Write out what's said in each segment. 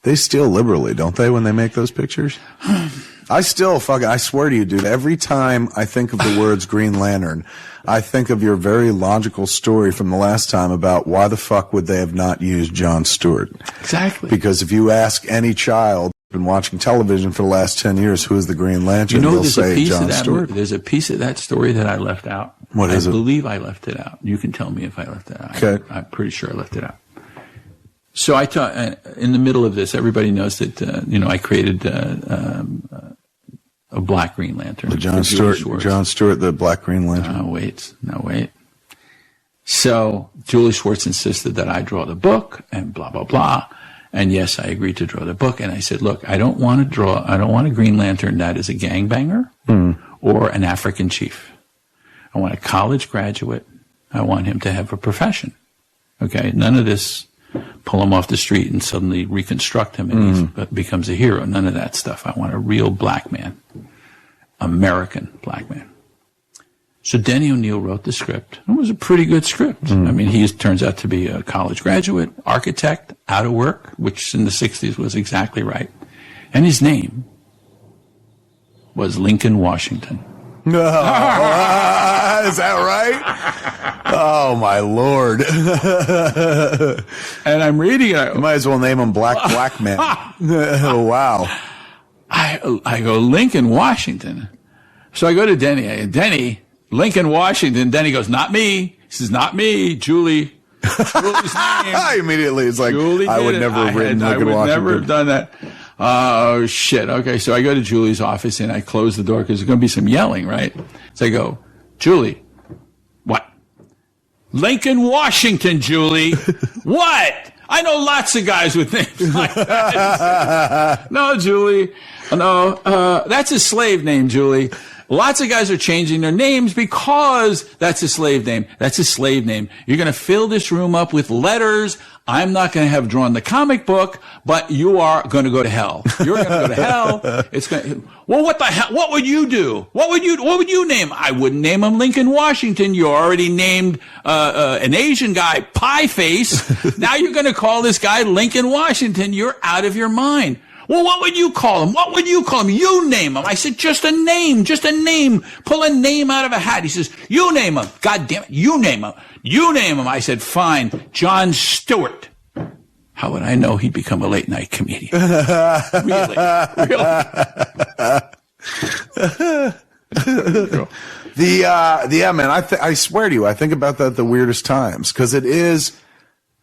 They steal liberally, don't they, when they make those pictures? I swear to you, dude, every time I think of the words Green Lantern, I think of your very logical story from the last time about why the fuck would they have not used Jon Stewart? Exactly. Because if you ask any child who's been watching television for the last 10 years who is the Green Lantern, they'll say Jon Stewart. There's a piece of that story that I left out. What is it? I believe I left it out. You can tell me if I left it out. Okay. I'm pretty sure I left it out. So I thought, in the middle of this, everybody knows that, I created a black Green Lantern. The Jon Stewart, the black Green Lantern. No, wait. So Julie Schwartz insisted that I draw the book and blah, blah, blah. And yes, I agreed to draw the book. And I said, look, I don't want a Green Lantern that is a gangbanger or an African chief. I want a college graduate. I want him to have a profession. Okay. None of this pull him off the street and suddenly reconstruct him and he becomes a hero. None of that stuff. I want a real black man. American black man. So Denny O'Neil wrote the script. It was a pretty good script. I mean, he turns out to be a college graduate, architect, out of work, which in the 60s was exactly right. And his name was Lincoln Washington. No, is that right? Oh, my Lord. And I'm reading it. You might as well name him Black Man. Oh, wow. I go, Lincoln Washington. So I go to Denny. Denny, Lincoln Washington. Denny goes, not me. He says, not me, Julie. Julie's name. Immediately, it's like, Julie I would never have written Lincoln Washington. I would never have done that. Oh, shit. Okay, so I go to Julie's office and I close the door because there's going to be some yelling, right? So I go, Julie, what? Lincoln Washington, Julie. What? I know lots of guys with names like that. No, Julie. No, that's a slave name, Julie. Lots of guys are changing their names because that's a slave name. That's a slave name. You're going to fill this room up with letters. I'm not going to have drawn the comic book, but you are going to go to hell. You're going to go to hell. It's going. Well, what the hell? What would you do? What would you name? I wouldn't name him Lincoln Washington. You already named an Asian guy Pie Face. Now you're going to call this guy Lincoln Washington. You're out of your mind. Well, what would you call him? What would you call him? You name him. I said, just a name. Pull a name out of a hat. He says, you name him. God damn it. You name him. You name him. I said, fine. Jon Stewart. How would I know he'd become a late night comedian? Really? Yeah, man, I swear to you, I think about that at the weirdest times because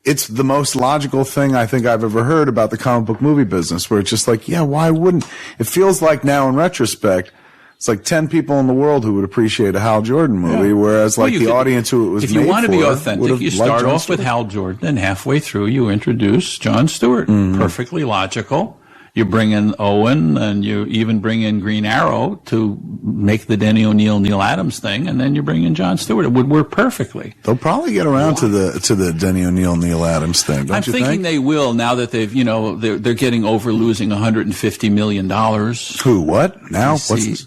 it's the most logical thing I think I've ever heard about the comic book movie business, where it's just like, yeah, why wouldn't? It feels like now in retrospect, it's like 10 people in the world who would appreciate a Hal Jordan movie, whereas the audience who it was made for. If you want to be authentic, you start off with Hal Jordan, and halfway through you introduce Jon Stewart. Perfectly logical. You bring in Owen, and you even bring in Green Arrow to make the Denny O'Neil, Neal Adams thing, and then you bring in Jon Stewart. It would work perfecly. They'll probably get around to the Denny O'Neil, Neal Adams thing. Don't you think? I'm thinking they will now that they've, they're getting over losing $150 million. Who? What? Now?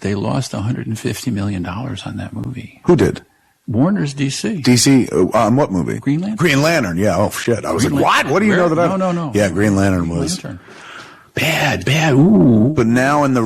They lost $150 million on that movie. Who did? Warner's DC. DC, on what movie? Green Lantern. Green Lantern, yeah. Oh, shit. I was like, what? What do you know that I... No. Yeah, Green Lantern was... Bad. Ooh. But now in the